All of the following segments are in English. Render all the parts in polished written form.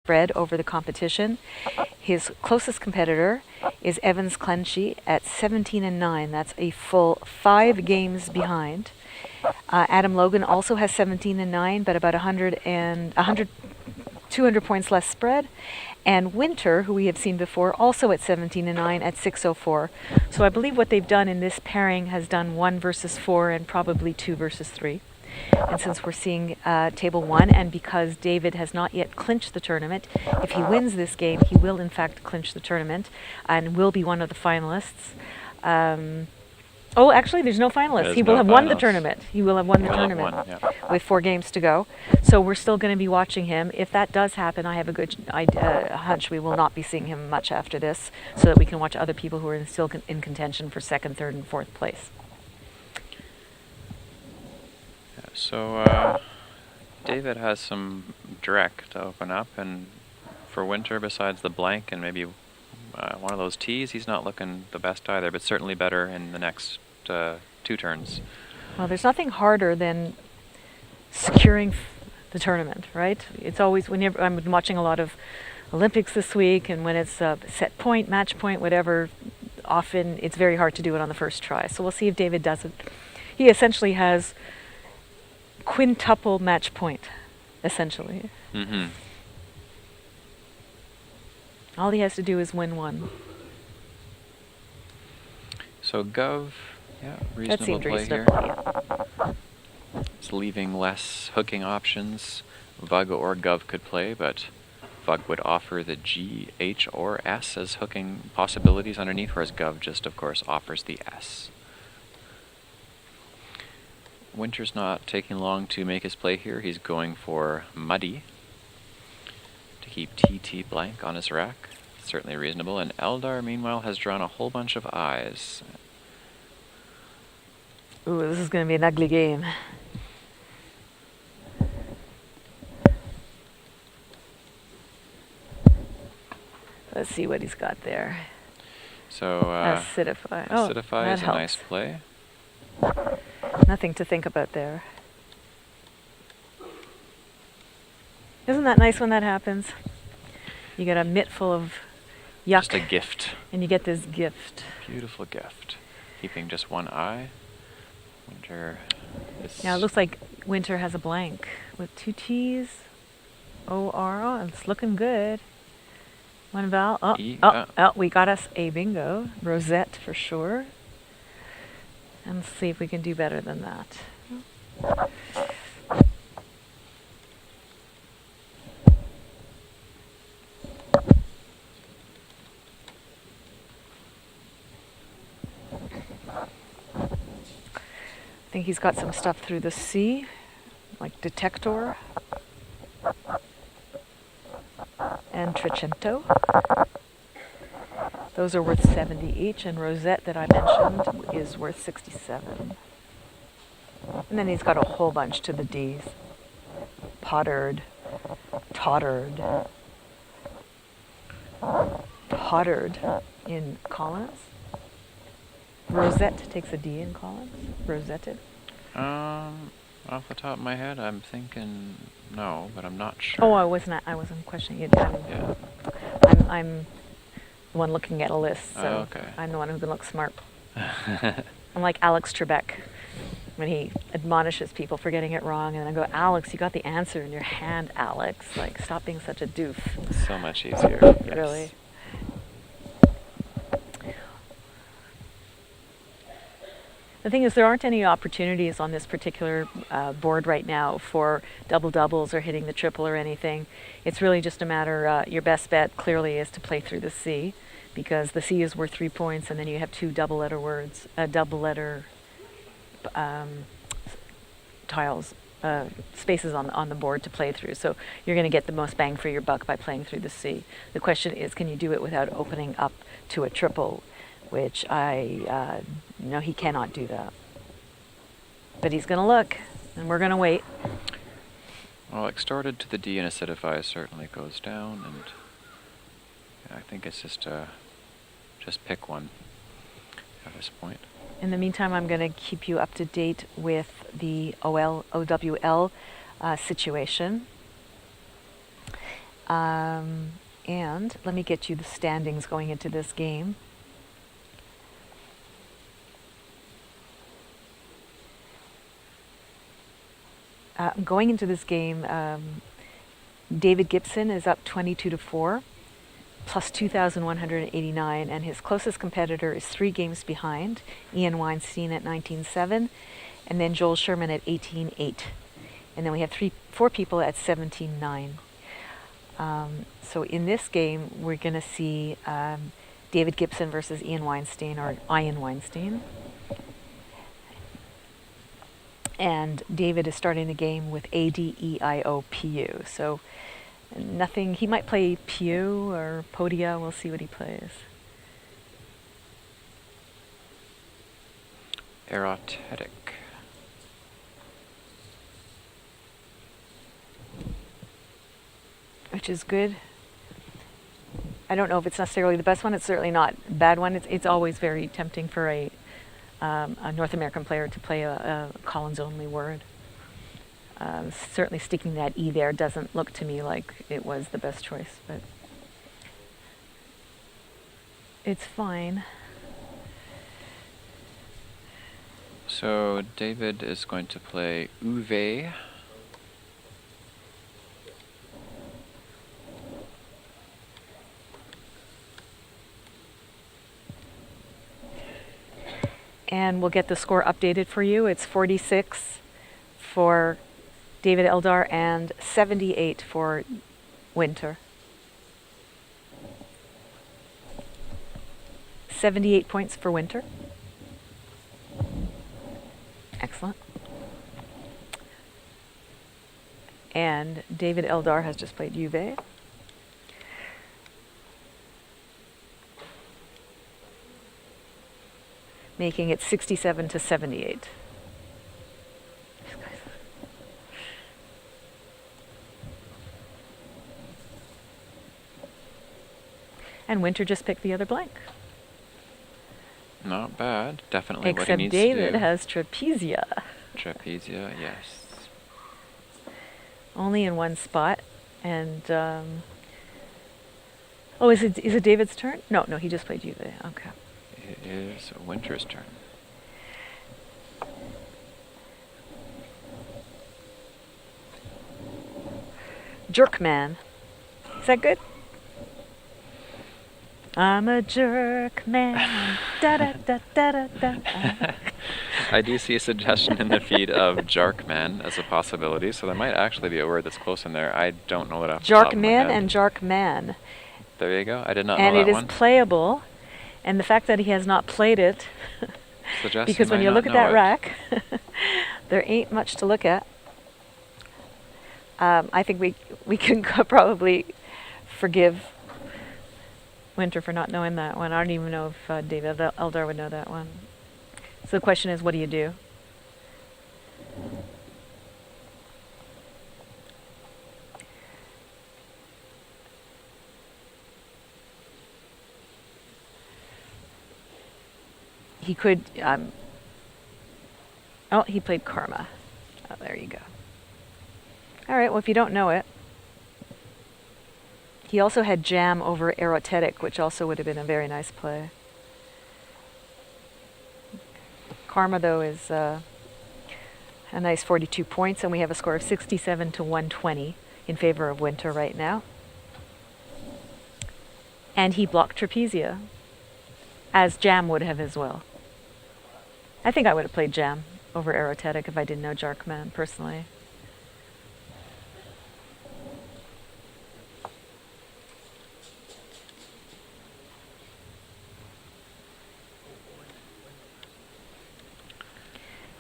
spread over the competition. His closest competitor is Evans Clenchy at 17-9. That's a full 5 games behind. Adam Logan also has 17-9, but about 200 points less spread. And Winter, who we have seen before, also at 17-9 at 604. So I believe what they've done in this pairing has done 1 versus 4 and probably 2 versus 3. And since we're seeing table 1, and because David has not yet clinched the tournament, if he wins this game, he will in fact clinch the tournament and will be one of the finalists. Oh, actually, there's no finalists. He will have won the tournament. He will have won the tournament with 4 games to go. So we're still going to be watching him. If that does happen, I have a good hunch we will not be seeing him much after this, so that we can watch other people who are still in contention for 2nd, 3rd, and 4th place. So David has some direct to open up, and for Winter, besides the blank and maybe one of those tees, he's not looking the best either, but certainly better in the next 2 turns. Well, there's nothing harder than securing the tournament, right? It's always, whenever I'm watching a lot of Olympics this week, and when it's set point, match point, whatever, often it's very hard to do it on the first try. So we'll see if David does it. He essentially has quintuple match point, essentially. Mm-hmm. All he has to do is win 1. So Gov, yeah, reasonable That seemed play reasonable, here. yeah. It's leaving less hooking options. Vug or Gov could play, but Vug would offer the G, H, or S as hooking possibilities underneath, whereas Gov just, of course, offers the S. Winter's not taking long to make his play here. He's going for Muddy to keep TT blank on his rack. Certainly reasonable. And Eldar, meanwhile, has drawn a whole bunch of eyes. Ooh, this is going to be an ugly game. Let's see what he's got there. So, Acidify. Oh, Acidify is a nice play. Nothing to think about there. Isn't that nice when that happens? You get a mitt full of yuck. Just a gift. And you get this gift. Beautiful gift. Keeping just 1 eye. Winter is... Yeah, it looks like Winter has a blank with 2 T's. O-R. Oh, it's looking good. 1 vowel. Oh, E, oh, we got us a bingo. Rosette for sure. And let's see if we can do better than that. I think he's got some stuff through the C, like Detector and Trecento. Those are worth 70 each, and Rosette that I mentioned is worth 67. And then he's got a whole bunch to the D's. Pottered, tottered, pottered in Collins. Rosette takes a D in Collins. Rosetted. Off the top of my head, I'm thinking no, but I'm not sure. Oh, I wasn't questioning it. Yeah. I'm the one looking at a list, so okay. I'm the one who can look smart. I'm like Alex Trebek when he admonishes people for getting it wrong, and then I go, Alex, you got the answer in your hand, Alex. Like, stop being such a doof. So much easier. Yes. Really. The thing is, there aren't any opportunities on this particular board right now for double doubles or hitting the triple or anything. It's really just a matter, your best bet clearly is to play through the C, because the C is worth 3 points, and then you have 2 double letter words, double letter tiles, spaces on the board to play through. So you're going to get the most bang for your buck by playing through the C. The question is, can you do it without opening up to a triple, which I know he cannot do that. But he's going to look, and we're going to wait. Well, extorted to the D and acidify certainly goes down, and I think it's just pick one at this point. In the meantime, I'm going to keep you up to date with the OWL situation. And let me get you the standings going into this game. Going into this game, David Gibson is up 22-4, plus 2,189, and his closest competitor is 3 games behind, Ian Weinstein at 19-7, and then Joel Sherman at 18-8. And then we have 4 people at 17-9. So in this game, we're going to see David Gibson versus Ian Weinstein, or Ian Weinstein. And David is starting the game with A-D-E-I-O-P-U. So nothing, he might play Pew or Podia, we'll see what he plays. Erotetic. Which is good. I don't know if it's necessarily the best one. It's certainly not a bad one. It's always very tempting for a North American player to play a Collins-only word. Certainly sticking that E there doesn't look to me like it was the best choice, but it's fine. So David is going to play Uwe. And we'll get the score updated for you. It's 46 for David Eldar and 78 for Winter. 78 points for Winter. Excellent. And David Eldar has just played Juve. Making it 67-78. And Winter just picked the other blank. Not bad. Definitely what he Except needs David to do. has Trapezia. Trapezia, yes. Only in one spot. And, oh, is it David's turn? No, he just played Juve. Okay. It is Winter's turn. Jerkman. Is that good? I'm a jerk man. Da da da da da da. I do see a suggestion in the feed of Jarkman as a possibility, so there might actually be a word that's close in there. I don't know it off the top of my Jarkman head. and Jarkman. There you go. I did not And know it that is one. playable. And the fact that he has not played it, Suggests because he when might you not look at know that it. rack, there ain't much to look at. I think we can probably forgive Winter for not knowing that one. I don't even know if David Eldar would know that one. So the question is, what do you do? He could, oh, he played Karma. Oh, there you go. All right, well, if you don't know it. He also had Jam over Erotetic, which also would have been a very nice play. Karma, though, is a nice 42 points, and we have a score of 67-120 in favor of Winter right now. And he blocked Trapezia, as Jam would have as well. I think I would have played Jam over Erotetic if I didn't know Jarkman personally.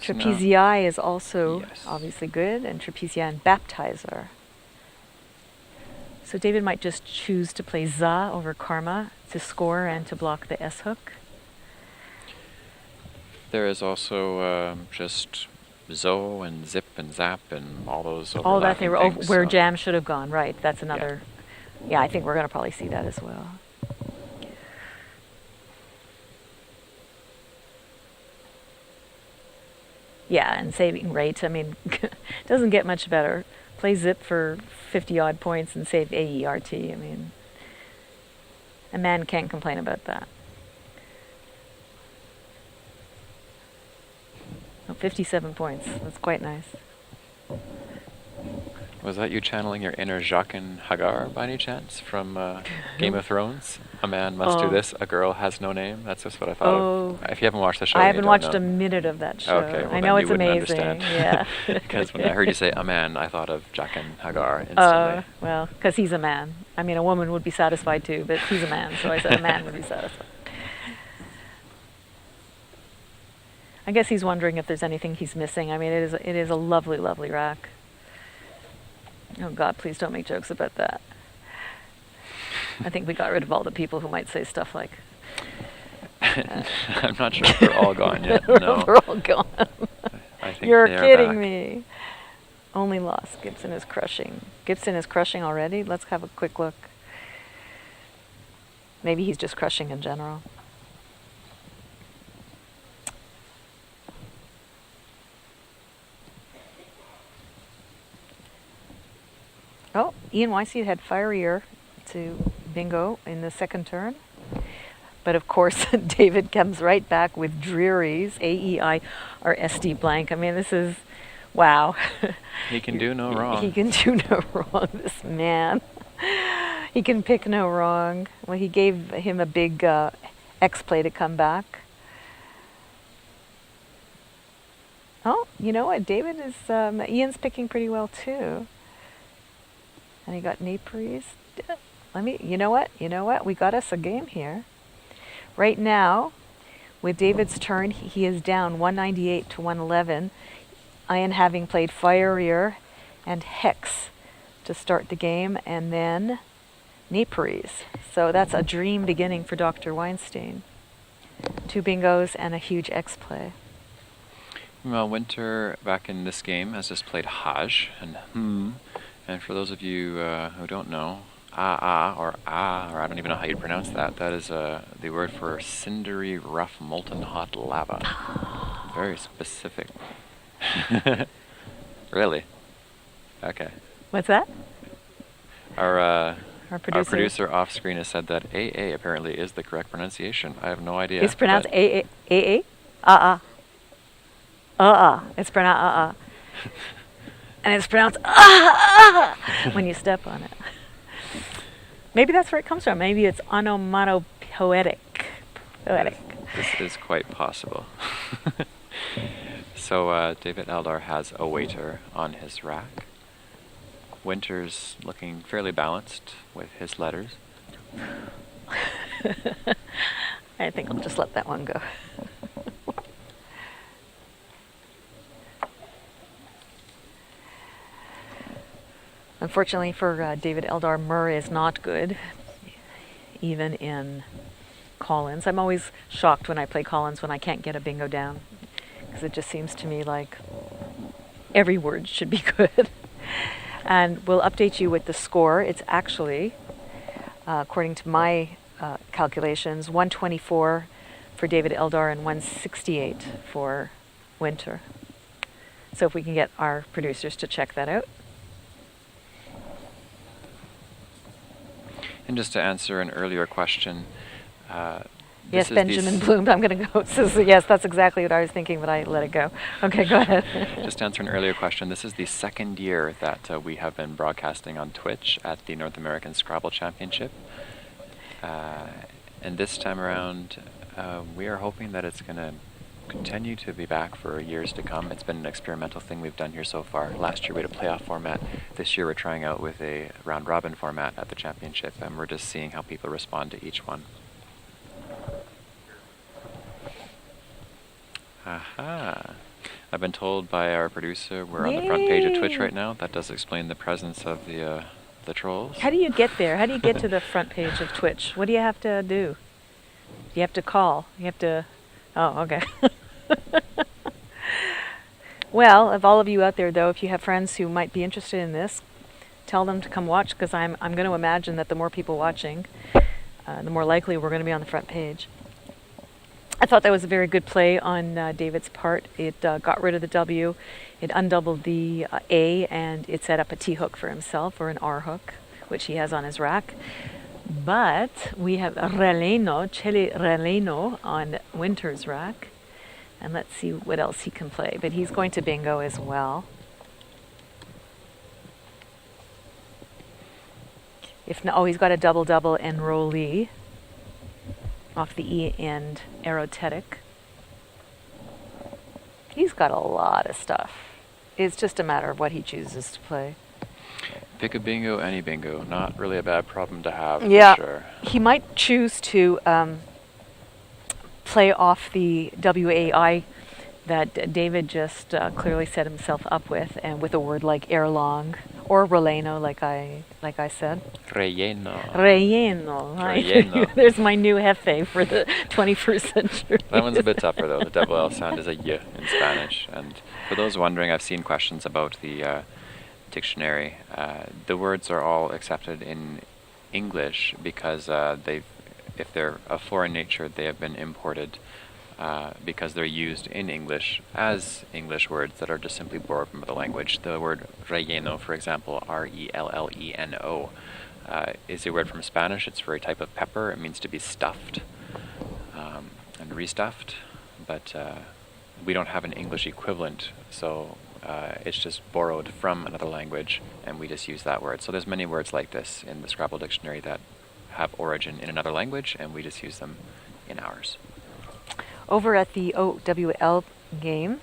Trapezii is also obviously good, and Trapezia and Baptizer. So David might just choose to play Za over Karma to score and to block the S hook. There is also just Zo and Zip and Zap and all those All that they were things, where so. Jam should have gone, right. That's another, yeah, I think we're going to probably see that as well. Yeah, and saving rate, I mean, doesn't get much better play Zip for 50 odd points and save AERT. I mean, a man can't complain about that. Oh, 57 points. That's quite nice. Was that you channeling your inner Jaqen and Hagar by any chance from Game of Thrones? A man must do this, a girl has no name. That's just what I thought of. If you haven't watched the show, I haven't you watched don't a know. minute of that show. Okay, well I then know you it's wouldn't amazing. understand. Yeah. Because when I heard you say a man, I thought of Jaqen and Hagar instantly. Well, because he's a man. I mean, a woman would be satisfied too, but he's a man, so I said a man would be satisfied. I guess he's wondering if there's anything he's missing. I mean, it is a lovely, lovely rack. Oh God, please don't make jokes about that. I think we got rid of all the people who might say stuff like. I'm not sure if they're all gone yet. No, They're all gone. I think You're they are kidding back. me. Only loss. Gibson is crushing. Gibson is crushing already. Let's have a quick look. Maybe he's just crushing in general. Oh, Ian Weisseed had Fire to bingo in the second turn. But of course, David comes right back with Drearies, AEI, or SD blank. I mean, this is, wow. He can do no wrong. He can do no wrong, this man. He can pick no wrong. Well, he gave him a big X-play to come back. Oh, you know what? David is, Ian's picking pretty well too. And he got Napries. You know what? We got us a game here. Right now, with David's turn, he is down 198 to 111. Ian having played Fire and Hex to start the game, and then Napries. So that's a dream beginning for Dr. Weinstein. 2 bingos and a huge X-play. Well, Winter, back in this game, has just played Haj, and And for those of you who don't know, or I don't even know how you'd pronounce that. That is the word for cindery, rough, molten hot lava. Very specific. Really? Okay. What's that? Our producer. Our producer off screen has said that AA apparently is the correct pronunciation. I have no idea. It's pronounced AA? AA? It's pronounced And it's pronounced when you step on it. Maybe that's where it comes from. Maybe it's onomatopoetic. This is quite possible. So David Eldar has a waiter on his rack. Winter's looking fairly balanced with his letters. I think I'll just let that one go. Unfortunately for David Eldar, Murr is not good, even in Collins. I'm always shocked when I play Collins when I can't get a bingo down, because it just seems to me like every word should be good. And we'll update you with the score. It's actually, according to my calculations, 124 for David Eldar and 168 for Winter. So if we can get our producers to check that out. And just to answer an earlier question, yes, Benjamin Bloom, I'm going to go. So, yes, that's exactly what I was thinking, but I let it go. Okay, go ahead. Just to answer an earlier question, this is the second year that we have been broadcasting on Twitch at the North American SCRABBLE Championship. And this time around, we are hoping that it's going to continue to be back for years to come. It's been an experimental thing we've done here so far. Last year we had a playoff format. This year we're trying out with a round-robin format at the championship, and we're just seeing how people respond to each one. Aha! I've been told by our producer we're on the front page of Twitch right now. That does explain the presence of the trolls. How do you get there? How do you get to the front page of Twitch? What do you have to do? You have to call. You have to... Oh, okay. Well, of all of you out there, though, if you have friends who might be interested in this, tell them to come watch, because I'm going to imagine that the more people watching, the more likely we're going to be on the front page. I thought that was a very good play on David's part. It got rid of the W, it undoubled the A, and it set up a T hook for himself, or an R hook, which he has on his rack. But we have Chile Releno on Winter's rack. And let's see what else he can play. But he's going to bingo as well. If no, oh, he's got a double and rollee off the E and aerotetic. He's got a lot of stuff. It's just a matter of what he chooses to play. Pick a bingo, any bingo. Not really a bad problem to have, Yeah, for sure. he might choose to play off the WAI that David just clearly set himself up with, and with a word like erlong or relleno, like I said. Relleno. Relleno. There's my new jefe for the 21st century. That one's a bit tougher though. The double L sound is a y in Spanish. And for those wondering, I've seen questions about the dictionary. The words are all accepted in English because if they're of foreign nature, they have been imported because they're used in English as English words that are just simply borrowed from the language. The word relleno, for example, R-E-L-L-E-N-O, is a word from Spanish. It's for a type of pepper. It means to be stuffed and restuffed, but we don't have an English equivalent, so it's just borrowed from another language, and we just use that word. So there's many words like this in the Scrabble dictionary that have origin in another language, and we just use them in ours. Over at the OWL game,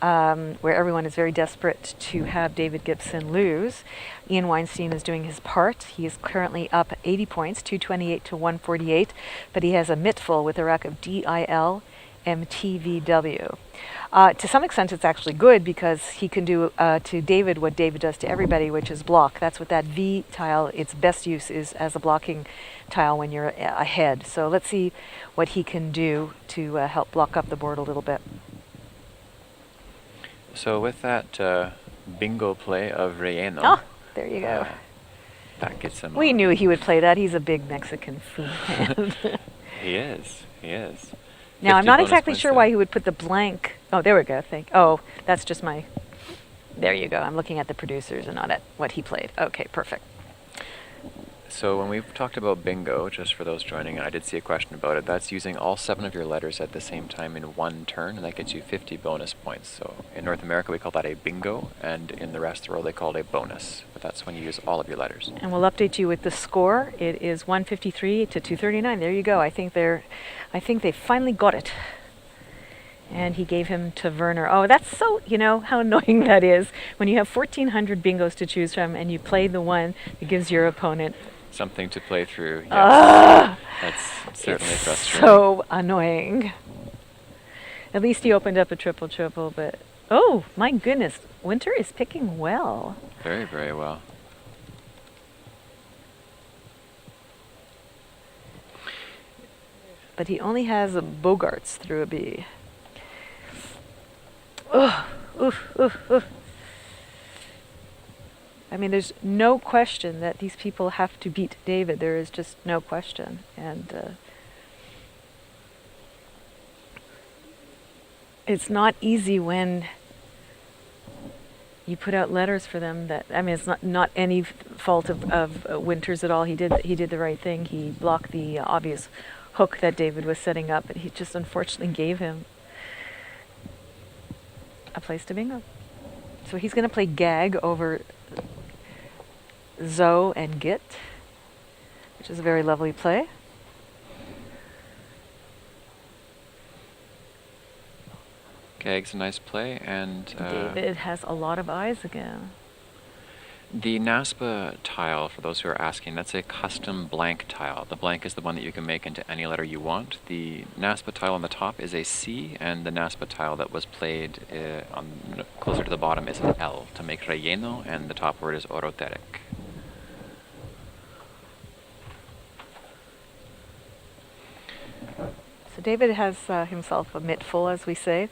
where everyone is very desperate to have David Gibson lose, Ian Weinstein is doing his part. He is currently up 80 points, 228 to 148, but he has a mittful with a rack of DIL MTVW. To some extent, it's actually good because he can do to David what David does to everybody, which is block. That's what that V tile, its best use is as a blocking tile when you're ahead. So let's see what he can do to help block up the board a little bit. So with that bingo play of relleno, Oh, there you go. that gets him. We knew he would play that. He's a big Mexican food fan. He is. He is. Now, I'm 50 not bonus exactly points sure there. why he would put the blank. Oh, there we go. Oh, that's just my. There you go. I'm looking at the producers and not at what he played. Okay, perfect. So when we've talked about bingo, just for those joining, and I did see a question about it, that's using all 7 of your letters at the same time in one turn, and that gets you 50 bonus points. So in North America, we call that a bingo, and in the rest of the world, they call it a bonus. But that's when you use all of your letters. And we'll update you with the score. It is 153 to 239. There you go. I think they finally got it. And he gave him to Werner. Oh, that's so, how annoying that is when you have 1,400 bingos to choose from and you play the one that gives your opponent Something to play through. Yes. That's certainly frustrating. So annoying. At least he opened up a triple, but oh my goodness, Winter is picking well. Very, very well. But he only has a Bogarts through a B. Ugh, oof, oof, oof. I mean, there's no question that these people have to beat David. There is just no question. And it's not easy when you put out letters for them that, I mean, it's not any fault of Winters at all. He did the right thing. He blocked the obvious hook that David was setting up, but he just unfortunately gave him a place to bingo. So he's going to play Gag over Zoe and Git, which is a very lovely play. Gag's a nice play, and David has a lot of eyes again. the NASPA tile, for those who are asking, that's a custom blank tile. The blank is the one that you can make into any letter you want. The NASPA tile on the top is a C, and the NASPA tile that was played closer to the bottom is an L to make relleno, and the top word is oroteric. So David has himself a mittful, as we say.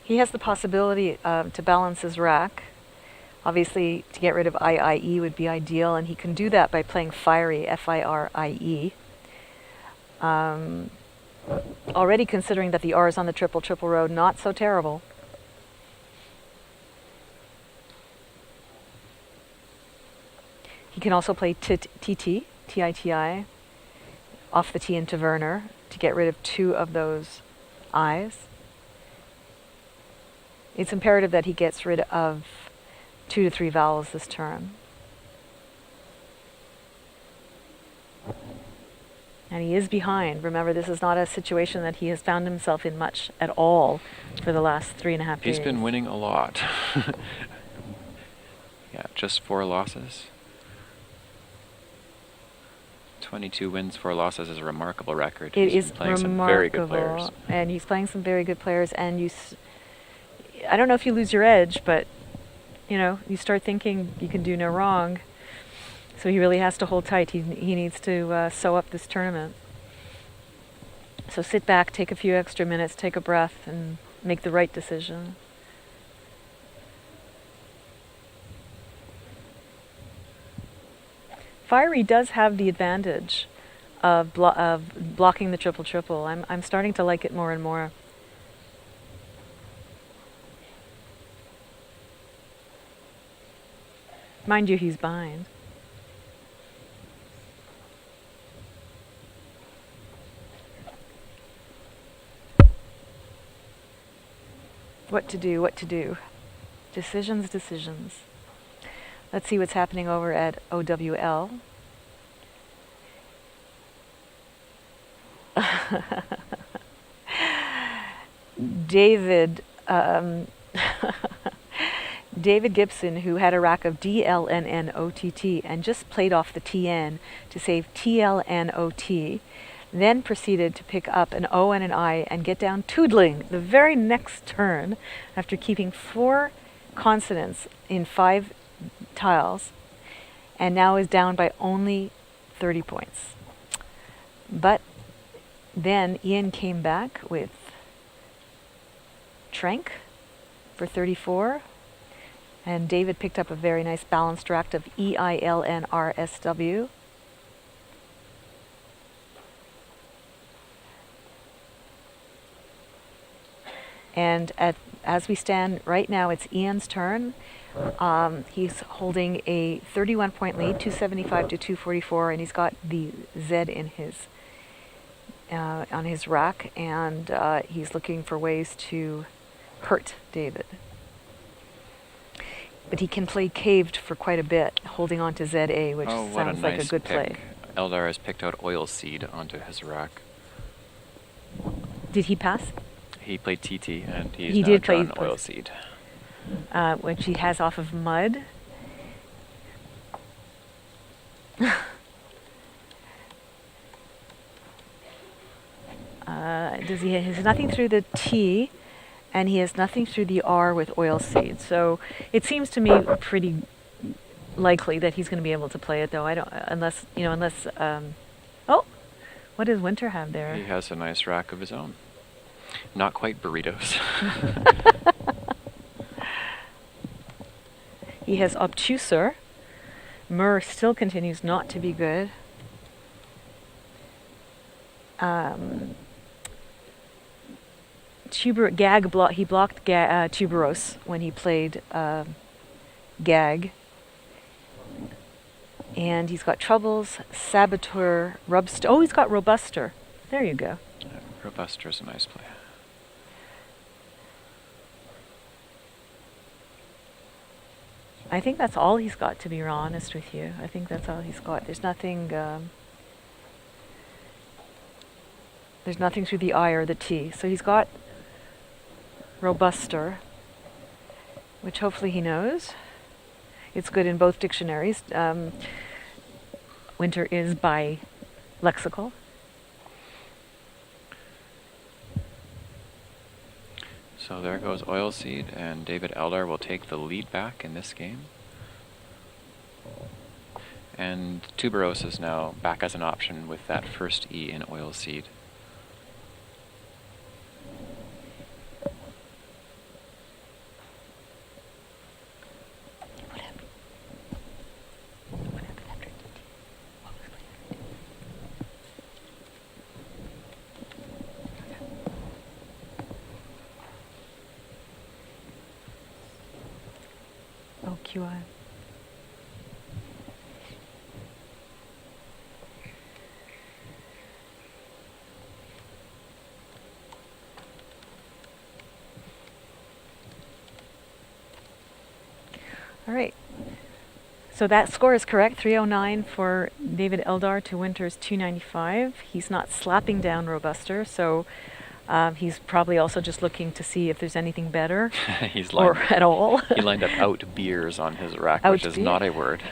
He has the possibility to balance his rack. Obviously, to get rid of IIE would be ideal, and he can do that by playing Fiery, F-I-R-I-E. Already considering that the R is on the triple row, not so terrible. He can also play TT, T-I-T-I, off the T into Werner to get rid of 2 of those I's. It's imperative that he gets rid of 2 to 3 vowels this turn. And he is behind. Remember, this is not a situation that he has found himself in much at all for the last 3.5 days. He's been winning a lot. Yeah, just 4 losses. 22 wins, 4 losses is a remarkable record. It He's is been playing remarkable, some very good players. And he's playing some very good players. And I don't know if you lose your edge, but you know, you start thinking you can do no wrong. So he really has to hold tight. He needs to sew up this tournament. So sit back, take a few extra minutes, take a breath, and make the right decision. Fiery does have the advantage of blocking the triple. I'm starting to like it more and more. Mind you, he's behind. What to do. Decisions. Let's see what's happening over at OWL. David Gibson, who had a rack of DLNNOTT and just played off the TN to save TLNOT, then proceeded to pick up an O and an I and get down toodling the very next turn after keeping 4 consonants in 5 tiles, and now is down by only 30 points. But then Ian came back with Trank for 34, and David picked up a very nice balanced rack of EILNRSW. And as we stand right now, it's Ian's turn. He's holding a 31-point lead, 275 to 244, and he's got the Z in his on his rack, and he's looking for ways to hurt David. But he can play caved for quite a bit, holding on to ZA, which sounds like a good play. Eldar has picked out Oilseed onto his rack. Did he pass? He played TT, and he's now drawn Oilseed. Which he has off of Mud. He has nothing through the T, and he has nothing through the R with Oilseed. So it seems to me pretty likely that he's going to be able to play it, though. Unless. Oh, what does Winter have there? He has a nice rack of his own. Not quite burritos. He has Obtuser. Mur still continues not to be good. He blocked Tuberos when he played Gag. And he's got Troubles, Saboteur, Rubster. Oh, he's got Robuster. There you go. Robuster is a nice play. I think that's all he's got, to be honest with you. I think that's all he's got. There's nothing through the I or the T. So he's got Robuster, which hopefully he knows. It's good in both dictionaries. Winter is by lexical. So there goes Oilseed, and David Eldar will take the lead back in this game. And Tuberos is now back as an option with that first E in Oilseed. QI. All right. So that score is correct, 309 for David Eldar to Winter's 295. He's not slapping down Robuster, so he's probably also just looking to see if there's anything better He's or lined, at all. he lined up out beers on his rack, Out which is beer. not a word.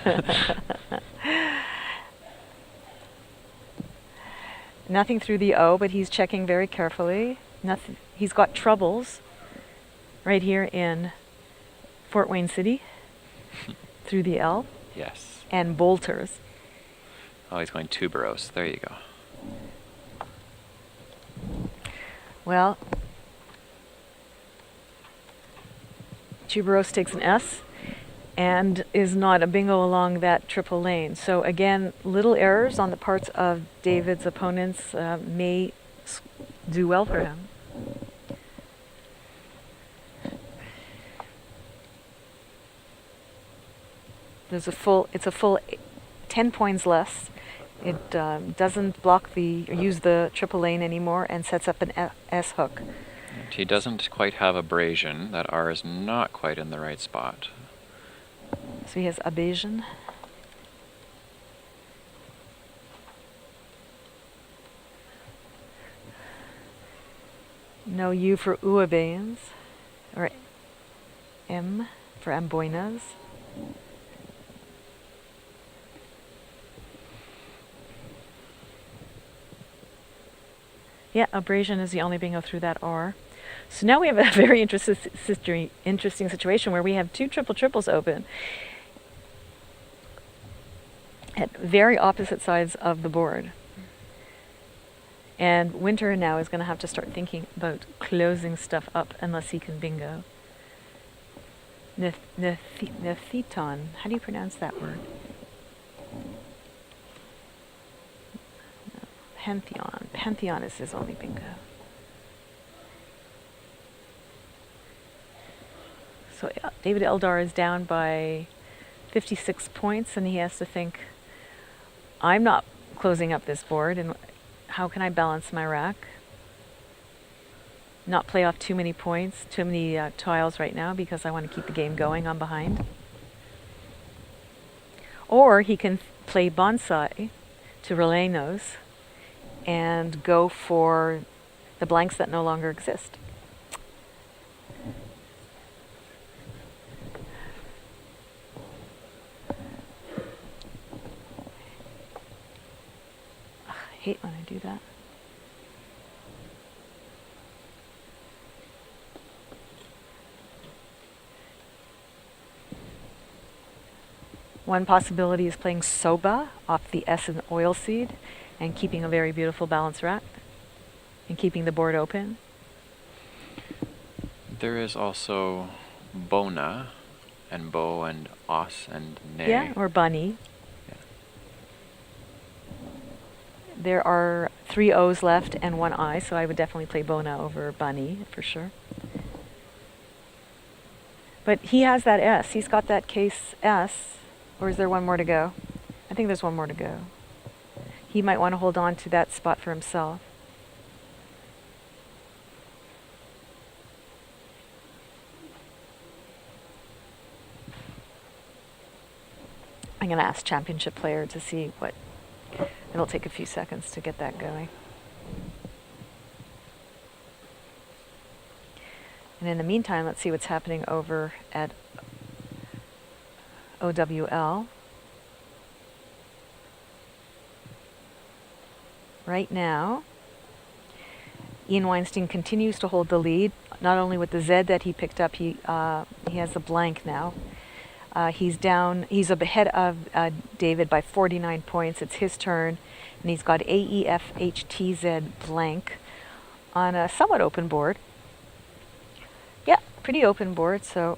Nothing through the O, but he's checking very carefully. Nothing. He's got troubles right here in Fort Wayne City through the L. Yes. And bolters. Oh, he's going tuberose. There you go. Well, tuberose takes an S and is not a bingo along that triple lane. So again, little errors on the parts of David's opponents may do well for him. It's a full 10 points less. It doesn't block use the triple lane anymore and sets up an S hook. And he doesn't quite have abrasion. That R is not quite in the right spot. So he has abrasion. No U for uabanes, or M for amboinas. Yeah, abrasion is the only bingo through that R. So now we have a very interesting situation where we have two triples open at very opposite sides of the board. And Winter now is going to have to start thinking about closing stuff up unless he can bingo. Nephiton, how do you pronounce that word? Pantheon. Pantheon is his only bingo. So David Eldar is down by 56 points, and he has to think, I'm not closing up this board, and how can I balance my rack? Not play off too many points, too many tiles right now, because I want to keep the game going. I'm behind. Or he can play bonsai to Rellenos and go for the blanks that no longer exist. I hate when I do that. One possibility is playing soba off the S in oilseed and keeping a very beautiful balance rack and keeping the board open. There is also bona and bo and os and ne. Yeah, or bunny. Yeah. There are 3 O's left and 1 I, so I would definitely play bona over bunny for sure. But he has that S. He's got that case S. Or is there one more to go? I think there's one more to go. He might want to hold on to that spot for himself. I'm going to ask championship player to see what... It'll take a few seconds to get that going. And in the meantime, let's see what's happening over at OWL. Right now, Ian Weinstein continues to hold the lead, not only with the Z that he picked up, he has a blank now. He's ahead of David by 49 points. It's his turn, and he's got AEFHTZ blank on a somewhat open board. Yeah, pretty open board, so...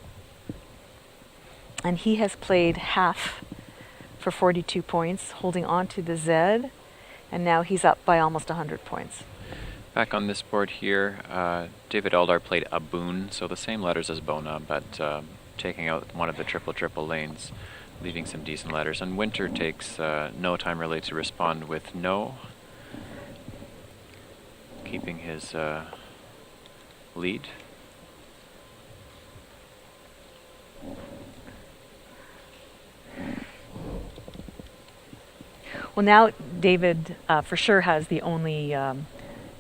And he has played half for 42 points, holding on to the Z, and now he's up by almost 100 points. Back on this board here, David Eldar played Aboon, so the same letters as Bona, but taking out one of the triple lanes, leaving some decent letters. And Winter takes no time really to respond with no, keeping his lead. Well, now David for sure has the only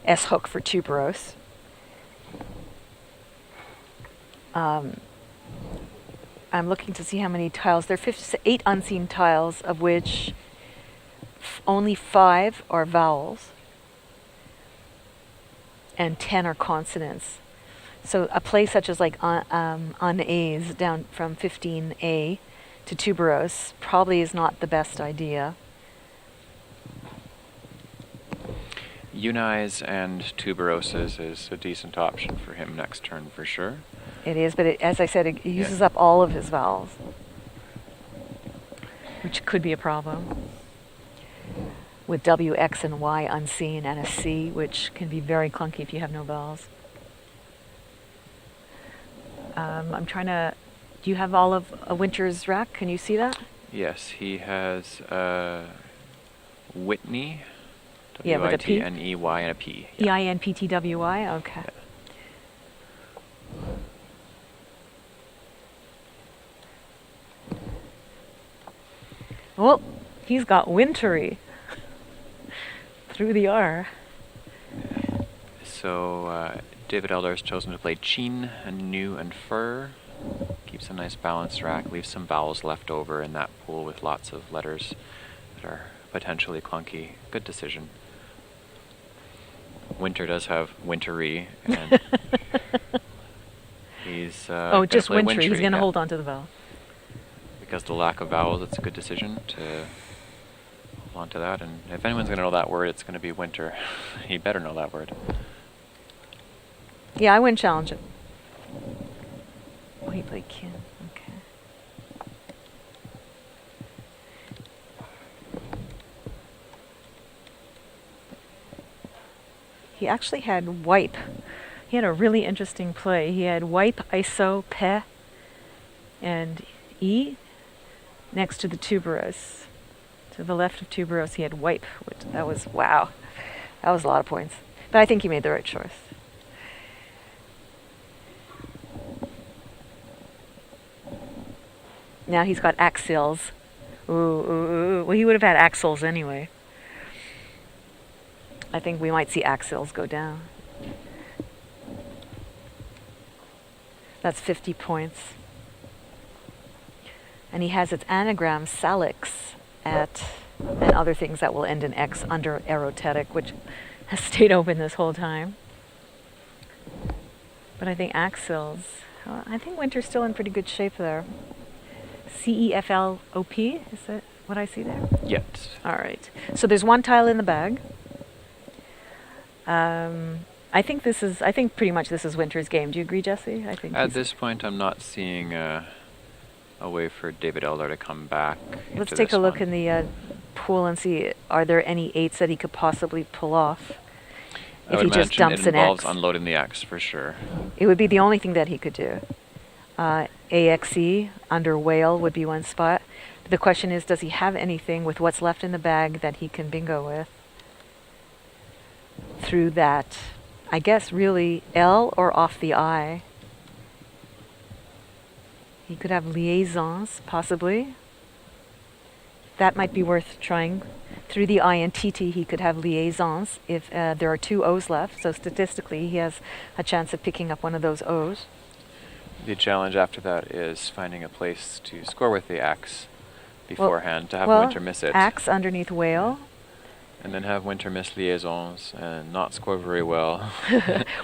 S hook for tuberose. I'm looking to see how many tiles. There are 8 unseen tiles, of which only 5 are vowels and 10 are consonants. So a play such as like un-A's down from 15A to tuberose probably is not the best idea. Uni's and tuberoses is a decent option for him next turn for sure. It is, but as I said, it uses up all of his vowels, which could be a problem. With W, X, and Y unseen, and a C, which can be very clunky if you have no vowels. I'm trying to... Do you have all of Winter's rack? Can you see that? Yes, he has Whitney, Yeah, with a P? W-I-T-N-E-Y and a P. Yeah. E-I-N-P-T-W-Y? Okay. Yeah. Well, he's got wintry through the R. So David Eldar has chosen to play Chin and New and Fur. Keeps a nice balanced rack, leaves some vowels left over in that pool with lots of letters that are potentially clunky. Good decision. Winter does have wintry, and he's just play wintry. He's going to yeah. hold on to the vowel. Because of the lack of vowels, it's a good decision to hold on to that. And if anyone's going to know that word, it's going to be winter. He better know that word. Yeah, I wouldn't challenge him. Oh, he played kin. Okay. He actually had wipe. He had a really interesting play. He had wipe, iso, pe, and E next to the tuberose. To the left of tuberose, he had wipe. That was, wow. That was a lot of points. But I think he made the right choice. Now he's got axils. Ooh. Well, he would have had axles anyway. I think we might see axils go down. That's 50 points. And he has its anagram salix at, and other things that will end in X under erotetic, which has stayed open this whole time. But I think axils, I think Winter's still in pretty good shape there. C-E-F-L-O-P, is that what I see there? Yes. All right. So there's one tile in the bag. I think pretty much this is Winter's game. Do you agree, Jesse? I think at this point, I'm not seeing a way for David Eldar to come back. Let's take a look in the pool and see, are there any 8s that he could possibly pull off? If he just dumps an X. It involves unloading the X for sure. It would be the only thing that he could do. AXE under whale would be one spot. The question is, does he have anything with what's left in the bag that he can bingo with? Through that, I guess really L or off the I. He could have liaisons, possibly. That might be worth trying. Through the I and TT, he could have liaisons if there are 2 O's left. So statistically, he has a chance of picking up one of those O's. The challenge after that is finding a place to score with the X beforehand to have Winter miss it. Axe underneath whale. And then have Winter miss liaisons and not score very well.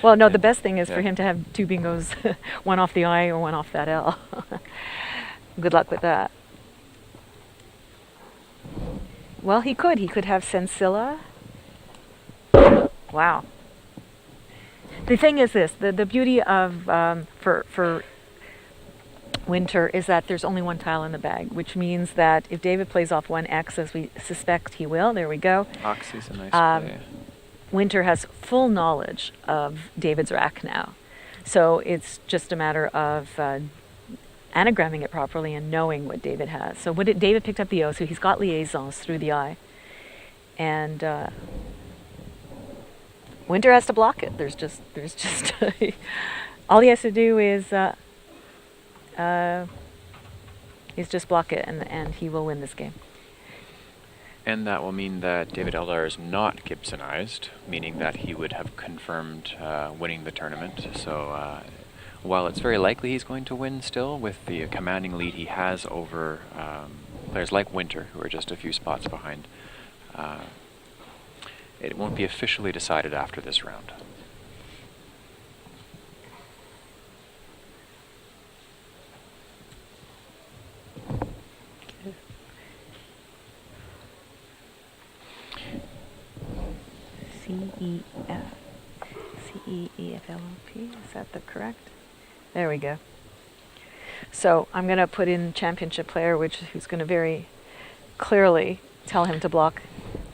Well, no, the best thing is for him to have 2 bingos, one off the I or one off that L. Good luck with that. Well, he could. He could have Sensilla. Wow. The thing is this, the beauty of, for Winter is that there's only one tile in the bag, which means that if David plays off one X, as we suspect he will, there we go. Oxy's a nice play. Winter has full knowledge of David's rack now. So it's just a matter of anagramming it properly and knowing what David has. So David picked up the O, so he's got liaisons through the I. And Winter has to block it. There's just all he has to do is just block it, and he will win this game. And that will mean that David Eldar is not Gibsonized, meaning that he would have confirmed winning the tournament. So while it's very likely he's going to win still, with the commanding lead he has over players like Winter, who are just a few spots behind, it won't be officially decided after this round. C-E-F-L-O-P, is that the correct? There we go. So I'm going to put in championship player, who's going to very clearly tell him to block.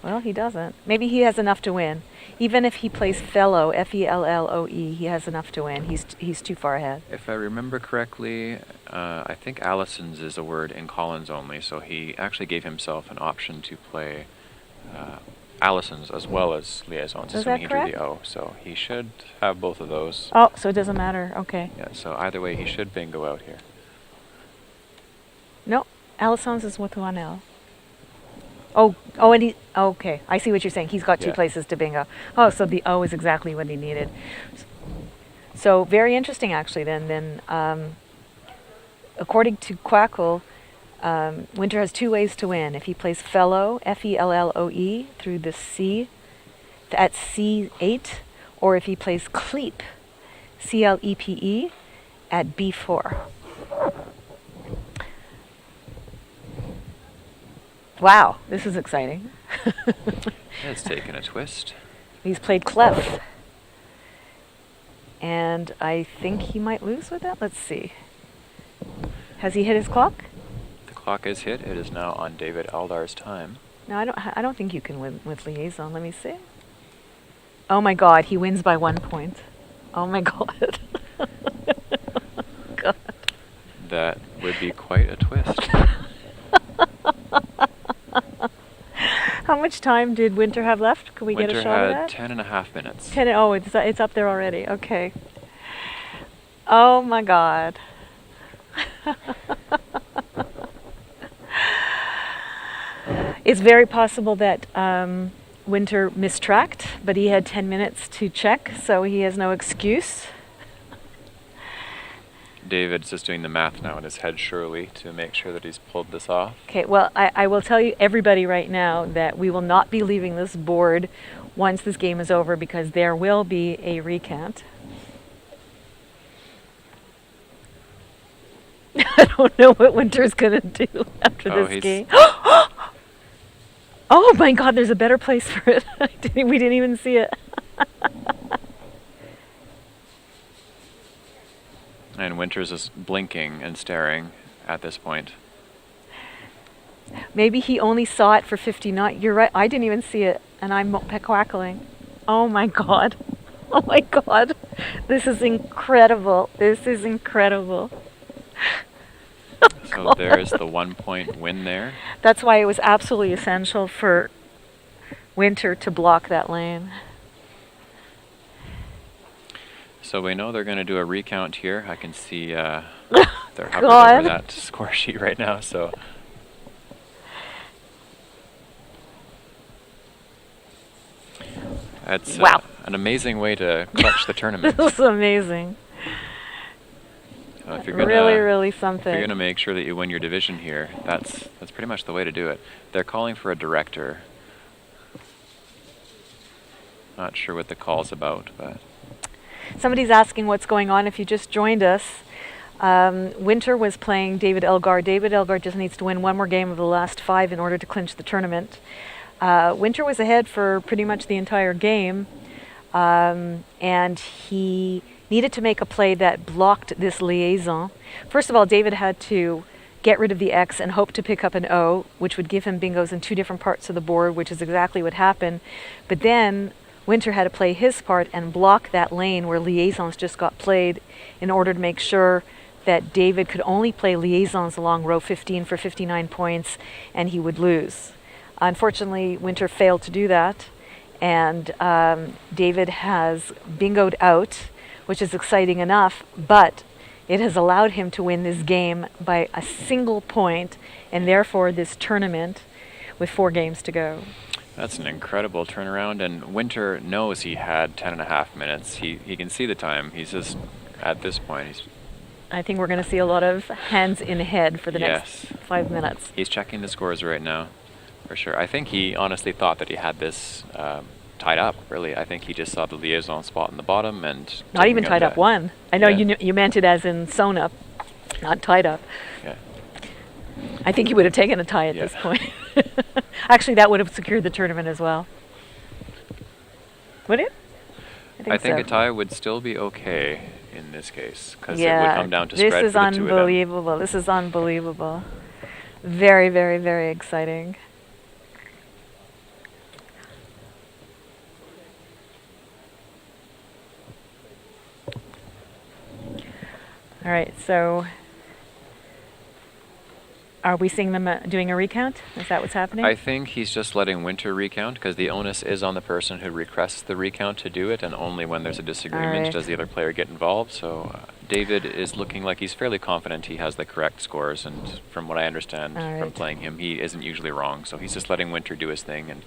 Well, he doesn't. Maybe he has enough to win. Even if he plays fellow, F-E-L-L-O-E, he has enough to win. He's too far ahead. If I remember correctly, I think Allison's is a word in Collins only, so he actually gave himself an option to play Allison's as well as liaisons, assuming he drew the O. So he should have both of those. Oh, so it doesn't matter. Okay. Yeah, so either way, he should bingo out here. No, Allison's is with one L. And okay, I see what you're saying. He's got two places to bingo. Oh, so the O is exactly what he needed. So very interesting, actually. Then, according to Quackle, Winter has two ways to win. If he plays fellow, F-E-L-L-O-E, through the C at C8, or if he plays cleep, C-L-E-P-E, at B4. Wow, this is exciting. It's taken a twist. He's played clef. And I think he might lose with that. Let's see. Has he hit his clock? The clock is hit. It is now on David Eldar's time. No, I don't think you can win with liaison. Let me see. Oh my God, he wins by 1 point. Oh my God. God. That would be quite a twist. How much time did Winter have left? Could we get a shot of that? Winter had 10.5 minutes. Oh, it's up there already. Okay. Oh my God. It's very possible that Winter mistracked, but he had 10 minutes to check, so he has no excuse. David's just doing the math now in his head, surely, to make sure that he's pulled this off. Okay, well, I will tell you, everybody right now, that we will not be leaving this board once this game is over, because there will be a recount. I don't know what Winter's going to do after this game. Oh my God, there's a better place for it. We didn't even see it. And Winter's is blinking and staring at this point. Maybe he only saw it for 59. You're right. I didn't even see it, and I'm quackling. Oh my God. Oh my God. This is incredible. This is incredible. So there is the 1 point win there. That's why it was absolutely essential for Winter to block that lane. So we know they're going to do a recount here. I can see they're hovering over that score sheet right now. So that's an amazing way to clutch the tournament. This is amazing. If you're gonna, really something. If you're going to make sure that you win your division here, that's pretty much the way to do it. They're calling for a director. Not sure what the call's about, but... Somebody's asking what's going on. If you just joined us, Winter was playing David Elgar. David Elgar just needs to win one more game of the last 5 in order to clinch the tournament. Winter was ahead for pretty much the entire game, and he needed to make a play that blocked this liaison. First of all, David had to get rid of the X and hope to pick up an O, which would give him bingos in 2 different parts of the board, which is exactly what happened. But then Winter had to play his part and block that lane where liaisons just got played in order to make sure that David could only play liaisons along row 15 for 59 points and he would lose. Unfortunately, Winter failed to do that, and David has bingoed out, which is exciting enough, but it has allowed him to win this game by a single point, and therefore this tournament with 4 games to go. That's an incredible turnaround, and Winter knows he had 10.5 minutes. He can see the time. He's just, at this point, I think we're going to see a lot of hands in head for the next 5 minutes. He's checking the scores right now, for sure. I think he honestly thought that he had this tied up, really. I think he just saw the liaison spot in the bottom and... Not even tied up 1. I know you meant it as in sewn up, not tied up. Yeah. I think he would have taken a tie at this point. Actually, that would have secured the tournament as well. Would it? I think so. A tie would still be okay in this case, because it would come down to spread for the two of them. This is unbelievable. This is unbelievable. Very, very, very exciting. All right, so are we seeing them doing a recount? Is that what's happening? I think he's just letting Winter recount, because the onus is on the person who requests the recount to do it, and only when there's a disagreement does the other player get involved. So David is looking like he's fairly confident he has the correct scores, and from what I understand from playing him, he isn't usually wrong. So he's just letting Winter do his thing and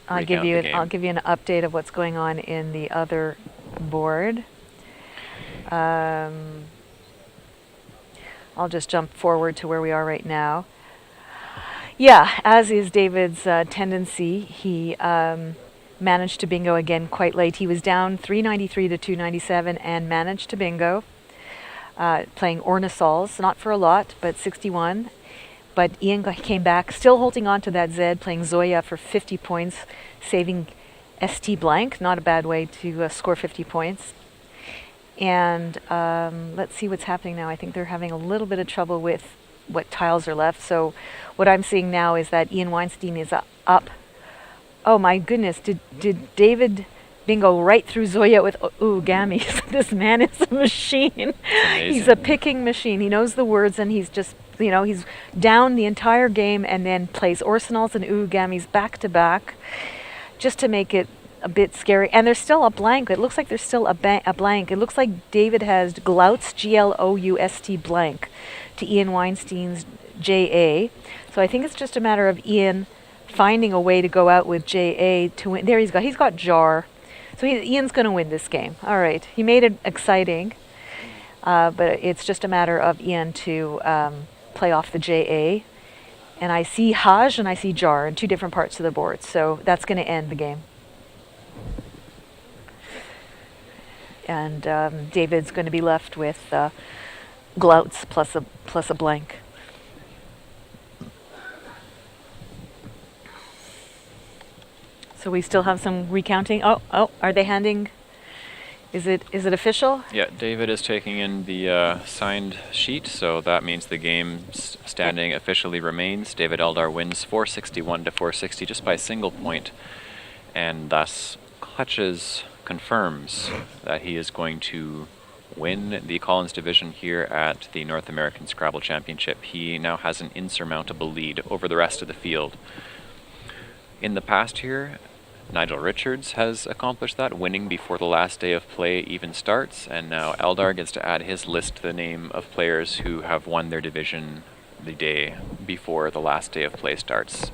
I'll give you an update of what's going on in the other board. I'll just jump forward to where we are right now. Yeah, as is David's tendency, he managed to bingo again quite late. He was down 393 to 297 and managed to bingo, playing Ornisols, not for a lot, but 61. But Ian came back, still holding on to that Z, playing Zoya for 50 points, saving ST blank, not a bad way to score 50 points. And let's see what's happening now. I think they're having a little bit of trouble with what tiles are left. So what I'm seeing now is that Ian Weinstein is up. Oh my goodness, did David bingo right through Zoya with gammies? This man is a machine. He's a picking machine. He knows the words, and he's just, he's down the entire game and then plays Orsonols and gammies back to back just to make it a bit scary. And there's still a blank. It looks like there's still a blank. It looks like David has Glout's Gloust blank to Ian Weinstein's JA. So I think it's just a matter of Ian finding a way to go out with JA to win. There he's got Jar. So Ian's going to win this game. All right. He made it exciting. But it's just a matter of Ian to play off the JA. And I see Haj and I see Jar in 2 different parts of the board. So that's going to end the game. And David's going to be left with Glouts plus a blank. So we still have some recounting. Oh, are they handing? Is it official? Yeah, David is taking in the signed sheet, so that means the game's standing officially remains. David Eldar wins 461 to 460 just by a single point, and thus confirms that he is going to win the Collins division here at the North American Scrabble Championship. He now has an insurmountable lead over the rest of the field. In the past here, Nigel Richards has accomplished that, winning before the last day of play even starts, and now Eldar gets to add his list to the name of players who have won their division the day before the last day of play starts.